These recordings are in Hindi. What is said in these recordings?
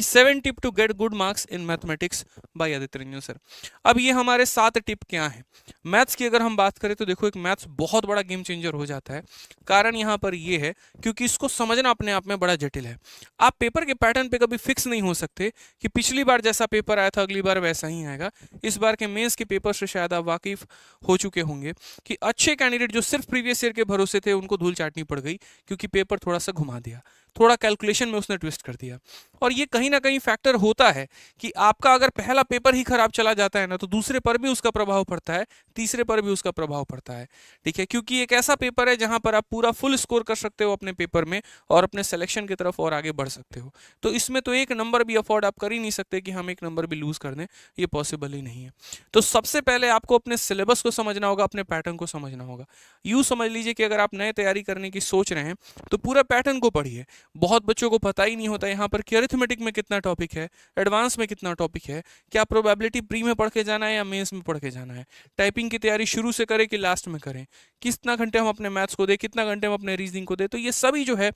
कि 7 tip to get good marks in mathematics by Aditya Ranjan sir. अब ये हमारे 7 टिप क्या हैं? मैथ्स की अगर हम बात करें तो देखो, एक मैथ्स बहुत बड़ा गेम चेंजर हो जाता है। कारण यहाँ पर ये है क्योंकि इसको समझना अपने आप में बड़ा जटिल है। आप पेपर के पैटर्न पे कभी फिक्स नहीं हो सकते कि पिछली बार जैसा पेपर आया था अगली बार वैसा ही आएगा। इस बार के मेंस के पेपर से शायद आप वाकिफ हो चुके होंगे कि अच्छे कैंडिडेट जो सिर्फ प्रीवियस ईयर के भरोसे थे उनको धूल चाटनी पड़ गई, क्योंकि पेपर थोड़ा सा घुमा दिया, थोड़ा कैलकुलेशन में उसने ट्विस्ट कर दिया। और ये कहीं ना कहीं फैक्टर होता है कि आपका अगर पहला पेपर ही खराब चला जाता है ना, तो दूसरे पर भी उसका प्रभाव पड़ता है, तीसरे पर भी उसका प्रभाव पड़ता है। ठीक है, क्योंकि एक ऐसा पेपर है जहां पर आप पूरा फुल स्कोर कर सकते हो अपने पेपर में और अपने सिलेक्शन की तरफ और आगे बढ़ सकते हो। तो इसमें तो एक नंबर भी अफोर्ड आप कर ही नहीं सकते कि हम एक नंबर भी लूज कर दें, ये पॉसिबल ही नहीं है। तो सबसे पहले आपको अपने सिलेबस को समझना होगा, अपने पैटर्न को समझना होगा। यूं समझ लीजिए कि अगर आप नए तैयारी करने की सोच रहे हैं तो पूरा पैटर्न को पढ़िए। बहुत बच्चों को पता ही नहीं होता यहाँ पर कि अरिथमेटिक में कितना टॉपिक है, एडवांस में कितना टॉपिक है, क्या प्रोबेबिलिटी प्री में पढ़ के जाना है या मेंस में पढ़ के जाना है, टाइपिंग की तैयारी शुरू से करें कि लास्ट में करें, कितना घंटे हम अपने मैथ्स को दें, कितना घंटे हम अपने रीजनिंग को दें। तो ये सभी जो है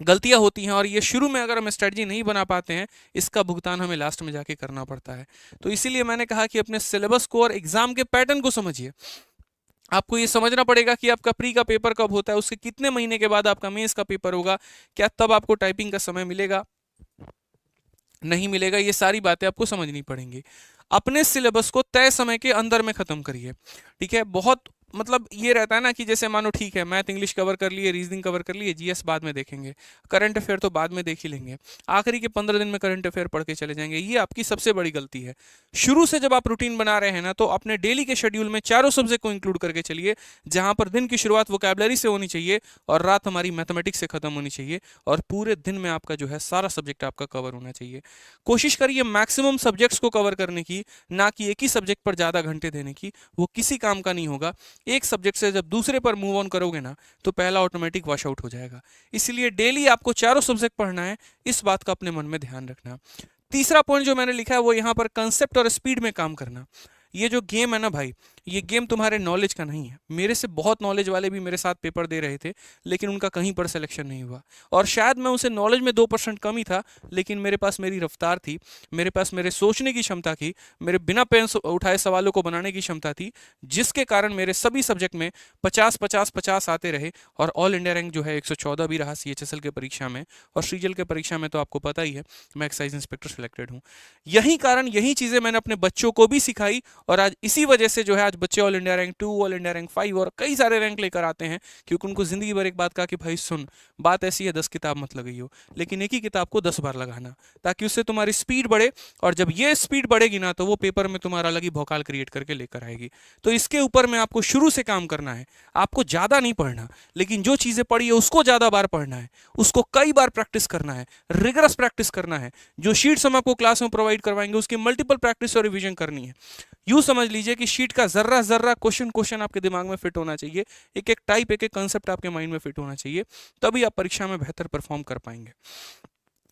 गलतियां होती हैं, और ये शुरू में अगर हम स्ट्रेटजी नहीं बना पाते हैं, इसका भुगतान हमें लास्ट में जाके करना पड़ता है। तो इसीलिए मैंने कहा कि अपने सिलेबस को और एग्जाम के पैटर्न को समझिए। आपको ये समझना पड़ेगा कि आपका प्री का पेपर कब होता है, उसके कितने महीने के बाद आपका मेंस का पेपर होगा, क्या तब आपको टाइपिंग का समय मिलेगा, नहीं मिलेगा, ये सारी बातें आपको समझनी पड़ेंगी। अपने सिलेबस को तय समय के अंदर में खत्म करिए। ठीक है, बहुत मतलब ये रहता है ना कि जैसे मानो ठीक है मैथ इंग्लिश कवर कर लिए, रीजनिंग कवर कर लिए, जीएस बाद में देखेंगे, करंट अफेयर तो बाद में देख ही लेंगे, आखिरी के 15 दिन में करंट अफेयर पढ़ के चले जाएंगे। ये आपकी सबसे बड़ी गलती है। शुरू से जब आप रूटीन बना रहे हैं ना, तो अपने डेली के शेड्यूल में चारों सब्जेक्ट को इंक्लूड करके चलिए, जहां पर दिन की शुरुआत वोकैबुलरी से होनी चाहिए और रात हमारी मैथमेटिक्स से खत्म होनी चाहिए, और पूरे दिन में आपका जो है सारा सब्जेक्ट आपका कवर होना चाहिए। कोशिश करिए मैक्सिमम सब्जेक्ट्स को कवर करने की, ना कि एक ही सब्जेक्ट पर ज्यादा घंटे देने की। वो किसी काम का नहीं होगा। एक सब्जेक्ट से जब दूसरे पर मूव ऑन करोगे ना, तो पहला ऑटोमेटिक वॉश आउट हो जाएगा। इसलिए डेली आपको चारों सब्जेक्ट पढ़ना है, इस बात का अपने मन में ध्यान रखना। तीसरा पॉइंट जो मैंने लिखा है वो यहाँ पर कंसेप्ट और स्पीड में काम करना। ये जो गेम है ना भाई, ये गेम तुम्हारे नॉलेज का नहीं है। मेरे से बहुत नॉलेज वाले भी मेरे साथ पेपर दे रहे थे, लेकिन उनका कहीं पर सिलेक्शन नहीं हुआ। और शायद मैं उनसे नॉलेज में 2% कम ही था, लेकिन मेरे पास मेरी रफ्तार थी, मेरे पास मेरे सोचने की क्षमता थी, मेरे बिना पेन उठाए सवालों को बनाने की क्षमता थी, जिसके कारण मेरे सभी सब्जेक्ट में 50-50-50 आते रहे। और ऑल इंडिया रैंक जो है 114 भी रहा सीएचएसएल के परीक्षा में, और सीजीएल के परीक्षा में तो आपको पता ही है मैं एक्साइज इंस्पेक्टर सिलेक्टेड हूँ। यही कारण, यही चीज़ें मैंने अपने बच्चों को भी सिखाई, और आज इसी वजह से जो है आज बच्चे all India rank 2, all India rank 5 और कई सारे रैंक लेकर आते हैं, क्योंकि उनको जिंदगी भर एक बात कहा कि भाई सुन, बात ऐसी है 10 किताब मत लगाइयो, लेकिन एक ही किताब को 10 बार लगाना, ताकि उससे तुम्हारी स्पीड बढ़े। और जब ये स्पीड बढ़ेगी ना, तो वो पेपर में तुम्हारा अलग ही भौकाल क्रिएट करके लेकर आएगी। तो इसके ऊपर में आपको शुरू से काम करना है। आपको ज्यादा नहीं पढ़ना, लेकिन जो चीजें पढ़ी है उसको ज्यादा बार पढ़ना है, उसको कई बार प्रैक्टिस करना है, रिगरस प्रैक्टिस करना है। जो शीट्स हम आपको क्लास में प्रोवाइड करवाएंगे उसकी मल्टीपल प्रैक्टिस और रिवीजन करनी है। यूं समझ लीजिए कि शीट का जर्रा जर्रा क्वेश्चन आपके दिमाग में फिट होना चाहिए, एक एक टाइप, एक एक कंसेप्ट आपके माइंड में फिट होना चाहिए, तभी आप परीक्षा में बेहतर परफॉर्म कर पाएंगे।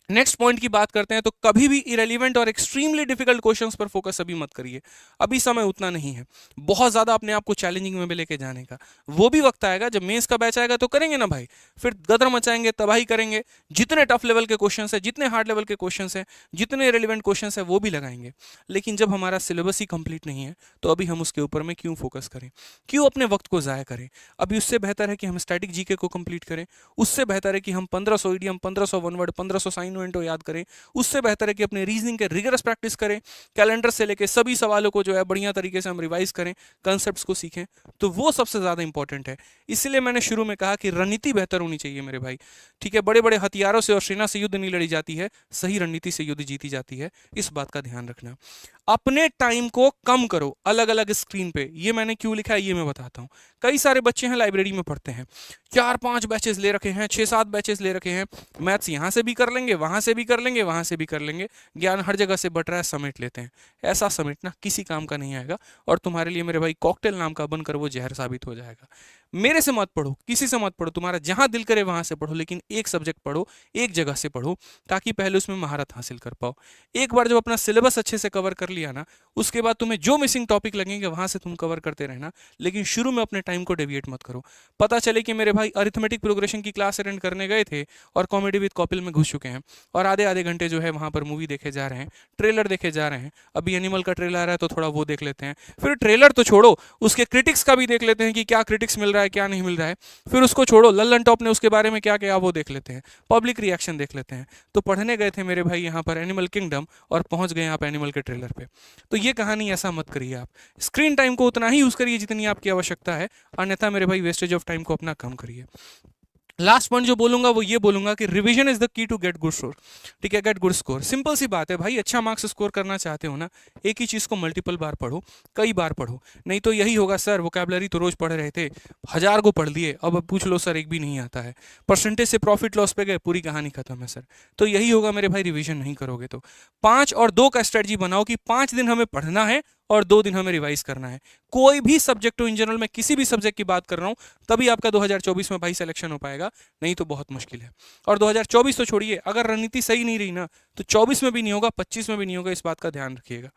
नेक्स्ट पॉइंट की बात करते हैं, तो कभी भी इरेलीवेंट और एक्सट्रीमली डिफिकल्ट क्वेश्चंस पर फोकस अभी मत करिए। अभी समय उतना नहीं है बहुत ज्यादा अपने आप को चैलेंजिंग में भी लेके जाने का। वो भी वक्त आएगा जब मेंस का बैच आएगा तो करेंगे ना भाई, फिर गदर मचाएंगे, तबाही करेंगे। जितने टफ लेवल के क्वेश्चन है, जितने हार्ड लेवल के क्वेश्चन है, जितने इरेलीवेंट क्वेश्चन है, वो भी लगाएंगे। लेकिन जब हमारा सिलेबस ही कंप्लीट नहीं है, तो अभी हम उसके ऊपर में क्यों फोकस करें, क्यों अपने वक्त को जाया करें। अभी उससे बेहतर है कि हम स्टैटिक जीके को कंप्लीट करें, उससे बेहतर है कि हम 1500 ईडीएम, 1500 वन वर्ड, 1500 साइन याद करें, उससे बेहतर है कि अपने रीजनिंग के रिगरस प्रैक्टिस करें, कैलेंडर से लेके सभी सवालों को जो है बढ़िया तरीके से हम रिवाइज करें, कंसेप्ट्स को सीखें। तो वो सबसे ज्यादा इंपॉर्टेंट है। इसलिए मैंने शुरू में कहा कि रणनीति बेहतर होनी चाहिए मेरे भाई। ठीक है, बड़े बड़े हथियारों से और सेना से युद्ध नहीं लड़ी जाती है, सही रणनीति से युद्ध जीती जाती है। इस बात का ध्यान रखना। अपने टाइम को कम करो अलग अलग स्क्रीन पे। ये मैंने क्यों लिखा है ये मैं बताता हूँ। कई सारे बच्चे हैं लाइब्रेरी में पढ़ते हैं, 4-5 बैचेस ले रखे हैं, 6-7 बैचेस ले रखे हैं, मैथ्स यहाँ से भी कर लेंगे, वहां से भी कर लेंगे, वहां से भी कर लेंगे, ज्ञान हर जगह से बट रहा है, समेट लेते हैं। ऐसा समेटना किसी काम का नहीं आएगा, और तुम्हारे लिए मेरे भाई कॉकटेल नाम का बनकर वो जहर साबित हो जाएगा। मेरे से मत पढ़ो, किसी से मत पढ़ो, तुम्हारा जहां दिल करे वहां से पढ़ो, लेकिन एक सब्जेक्ट पढ़ो, एक जगह से पढ़ो, ताकि पहले उसमें महारत हासिल कर पाओ। एक बार जब अपना सिलेबस अच्छे से कवर कर लिया ना, उसके बाद तुम्हें जो मिसिंग टॉपिक लगेंगे वहां से तुम कवर करते रहना, लेकिन शुरू में अपने टाइम को डेविएट मत करो। पता चले कि मेरे भाई अरिथमेटिक प्रोग्रेशन की क्लास अटेंड करने गए थे और कॉमेडी विद कपिल में घुस चुके हैं और आधे आधे घंटे जो है वहां पर मूवी देखे जा रहे हैं, ट्रेलर देखे जा रहे हैं। अभी एनिमल का ट्रेलर आ रहा है तो थोड़ा वो देख लेते हैं, फिर ट्रेलर तो छोड़ो, उसके क्रिटिक्स का भी देख लेते हैं कि क्या क्रिटिक्स मिल रहा है क्या नहीं मिल रहा है, फिर उसको छोड़ो, लल्लन टॉप ने उसके बारे में क्या क्या वो देख लेते हैं, पब्लिक रिएक्शन देख लेते हैं। तो पढ़ने गए थे मेरे भाई यहाँ पर एनिमल किंगडम और पहुंच गए आप एनिमल के ट्रेलर पे। तो ये कहानी ऐसा मत करिए, आप स्क्रीन टाइम को उतना ही यूज करिए जितनी आपकी आवश्यकता है, अन्यथा मेरे भाई वेस्टेज ऑफ टाइम को अपना कम करिए। लास्ट पॉइंट जो बोलूंगा वो ये बोलूंगा कि revision is the key to get good score. ठीक है, गेट गुड स्कोर, सिंपल सी बात है भाई, अच्छा मार्क्स स्कोर करना चाहते हो ना, एक ही चीज को मल्टीपल बार पढ़ो, कई बार पढ़ो, नहीं तो यही होगा सर वोकैबुलरी तो रोज पढ़ रहे थे, 1000 को पढ़ लिए, अब पूछ लो सर एक भी नहीं आता है, परसेंटेज से प्रॉफिट लॉस पे गए, पूरी कहानी खत्म है सर। तो यही होगा मेरे भाई, रिविजन नहीं करोगे तो 5 और 2 का स्ट्रेटजी बनाओ कि 5 दिन हमें पढ़ना है और 2 दिन हमें रिवाइज करना है। कोई भी सब्जेक्ट हो, इन जनरल मैं किसी भी सब्जेक्ट की बात कर रहा हूं, तभी आपका 2024 में भाई सिलेक्शन हो पाएगा, नहीं तो बहुत मुश्किल है। और 2024 तो छोड़िए, अगर रणनीति सही नहीं रही ना तो 24 में भी नहीं होगा, 25 में भी नहीं होगा, इस बात का ध्यान रखिएगा।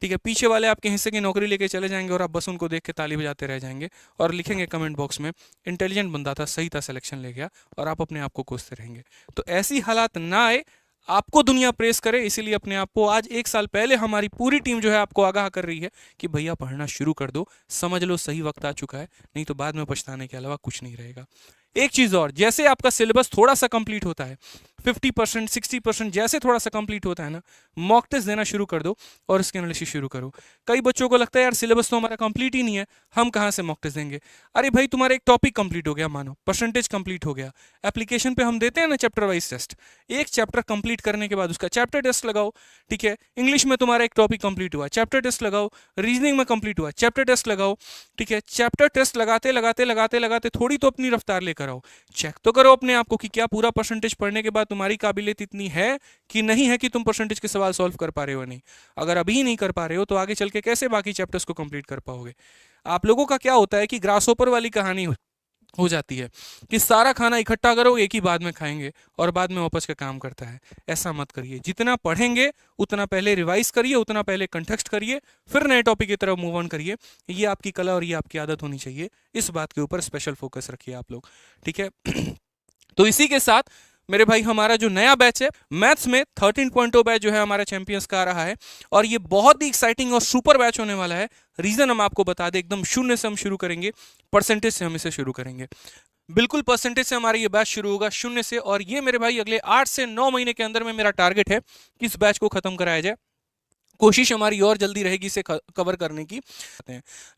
ठीक है, पीछे वाले आपके हिस्से की नौकरी लेके चले जाएंगे और आप बस उनको देख के ताली बजाते रह जाएंगे और लिखेंगे कमेंट बॉक्स में इंटेलिजेंट बंदा था, सही था, सिलेक्शन ले गया, और आप अपने आप को कोसते रहेंगे। तो ऐसी हालात ना आए, आपको दुनिया प्रेस करे, इसीलिए अपने आप को आज 1 साल पहले हमारी पूरी टीम जो है आपको आगाह कर रही है कि भैया पढ़ना शुरू कर दो, समझ लो सही वक्त आ चुका है, नहीं तो बाद में पछताने के अलावा कुछ नहीं रहेगा। एक चीज और, जैसे आपका सिलेबस थोड़ा सा कंप्लीट होता है, 50% 60% जैसे थोड़ा सा कंप्लीट होता है ना, मॉक टेस्ट देना शुरू कर दो और इसके एनालिसिस शुरू करो। कई बच्चों को लगता है यार सिलेबस तो हमारा कंप्लीट ही नहीं है, हम कहाँ से मॉक टेस्ट देंगे। अरे भाई तुम्हारा एक टॉपिक कंप्लीट हो गया, मानो परसेंटेज कंप्लीट हो गया, एप्लीकेशन पे हम देते हैं ना चैप्टर वाइज टेस्ट, एक चैप्टर कंप्लीट करने के बाद उसका चैप्टर टेस्ट लगाओ। ठीक है, इंग्लिश में तुम्हारा एक टॉपिक कंप्लीट हुआ, चैप्टर टेस्ट लगाओ, रीजनिंग में कंप्लीट हुआ, चैप्टर टेस्ट लगाओ। ठीक है, चैप्टर टेस्ट लगाते लगाते लगाते लगाते थोड़ी तो अपनी रफ्तार लेकर आओ, चेक तो करो अपने आप को कि क्या पूरा परसेंटेज पढ़ने के बाद तुम्हारी काबिलियत इतनी है कि नहीं है कि तुम परसेंटेज के सवाल सॉल्व कर पा रहे हो। नहीं, अगर अभी नहीं कर पा रहे हो तो आगे चल के कैसे बाकी चैप्टर्स को कंप्लीट कर पाओगे। आप लोगों का क्या होता है कि ग्रास होपर वाली कहानी हो जाती है कि सारा खाना इकट्ठा करो, एक ही बाद में खाएंगे और बाद में वापस का काम करता है। ऐसा मत करिए, जितना पढ़ेंगे उतना पहले रिवाइज करिए, उतना पहले कंटेक्स्ट करिए, फिर नए टॉपिक की तरफ मूव ऑन करिए। ये आपकी कला और ये आपकी आदत होनी चाहिए, इस बात के ऊपर स्पेशल फोकस रखिए आप लोग। ठीक है तो इसी के साथ मेरे भाई हमारा जो नया बैच है मैथ्स में 13.0 बैच जो है हमारा चैंपियंस का आ रहा है, और ये बहुत ही एक्साइटिंग और सुपर बैच होने वाला है। रीजन हम आपको बता दें, एकदम शून्य से हम शुरू करेंगे, परसेंटेज से हम इसे शुरू करेंगे, बिल्कुल परसेंटेज से हमारा ये बैच शुरू होगा, शून्य से। और ये मेरे भाई अगले 8 से 9 महीने के अंदर में मेरा टारगेट है कि इस बैच को खत्म कराया जाए। कोशिश हमारी और जल्दी रहेगी इसे कवर करने की,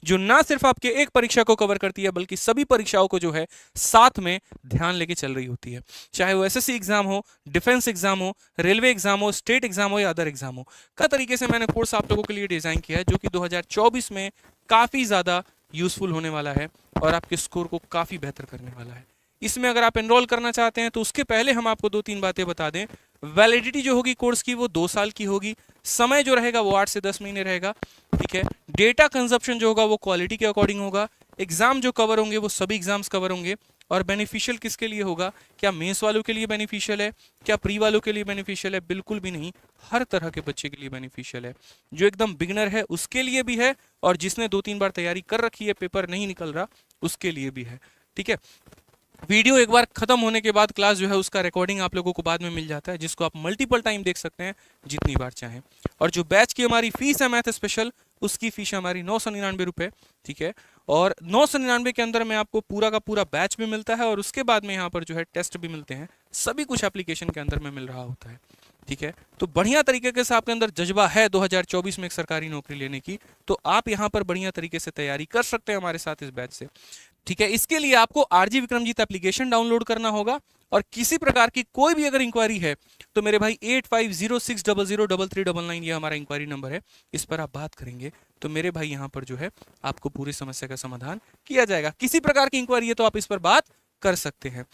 जो ना सिर्फ आपके एक परीक्षा को कवर करती है बल्कि सभी परीक्षाओं को जो है साथ में ध्यान लेके चल रही होती है, चाहे वो एसएससी एग्जाम हो, डिफेंस एग्जाम हो, रेलवे एग्जाम हो, स्टेट एग्जाम हो या अदर एग्जाम हो। का तरीके से मैंने कोर्स आप लोगों के लिए डिजाइन किया है जो कि 2024 में काफी ज्यादा यूजफुल होने वाला है और आपके स्कोर को काफी बेहतर करने वाला है। इसमें अगर आप एनरोल करना चाहते हैं तो उसके पहले हम आपको 2-3 बातें बता दें। वैलिडिटी जो होगी कोर्स की वो 2 साल की होगी, समय जो रहेगा वो 8 से 10 महीने रहेगा। ठीक है, डेटा कंजप्शन जो होगा वो क्वालिटी के अकॉर्डिंग होगा, एग्जाम जो कवर होंगे वो सभी एग्जाम्स कवर होंगे। और बेनिफिशियल किसके लिए होगा, क्या मेंस वालों के लिए बेनिफिशियल है, क्या प्री वालों के लिए बेनिफिशियल है, बिल्कुल भी नहीं, हर तरह के बच्चे के लिए बेनिफिशियल है। जो एकदम बिगिनर है उसके लिए भी है, और जिसने 2-3 बार तैयारी कर रखी है, पेपर नहीं निकल रहा, उसके लिए भी है। ठीक है, वीडियो एक बार खत्म होने के बाद क्लास जो है उसका रिकॉर्डिंग आप लोगों को बाद में मिल जाता है, जिसको आप मल्टीपल टाइम देख सकते हैं जितनी बार चाहें। और जो बैच की हमारी फीस है मैथ स्पेशल, उसकी फीस है हमारी 999 रुपये। ठीक है, और 999 के अंदर में आपको पूरा का पूरा बैच भी मिलता है और उसके बाद में यहाँ पर जो है टेस्ट भी मिलते हैं, सभी कुछ एप्लीकेशन के अंदर में मिल रहा होता है। ठीक है, तो बढ़िया तरीके से आपके अंदर जज्बा है 2024 में एक सरकारी नौकरी लेने की, तो आप यहाँ पर बढ़िया तरीके से तैयारी कर सकते हैं हमारे साथ इस बैच से। ठीक है, इसके लिए आपको आरजी विक्रमजीत एप्लीकेशन डाउनलोड करना होगा, और किसी प्रकार की कोई भी अगर इंक्वायरी है तो मेरे भाई 8506003399 ये हमारा इंक्वायरी नंबर है, इस पर आप बात करेंगे तो मेरे भाई यहाँ पर जो है आपको पूरी समस्या का समाधान किया जाएगा। किसी प्रकार की इंक्वायरी है तो आप इस पर बात कर सकते हैं।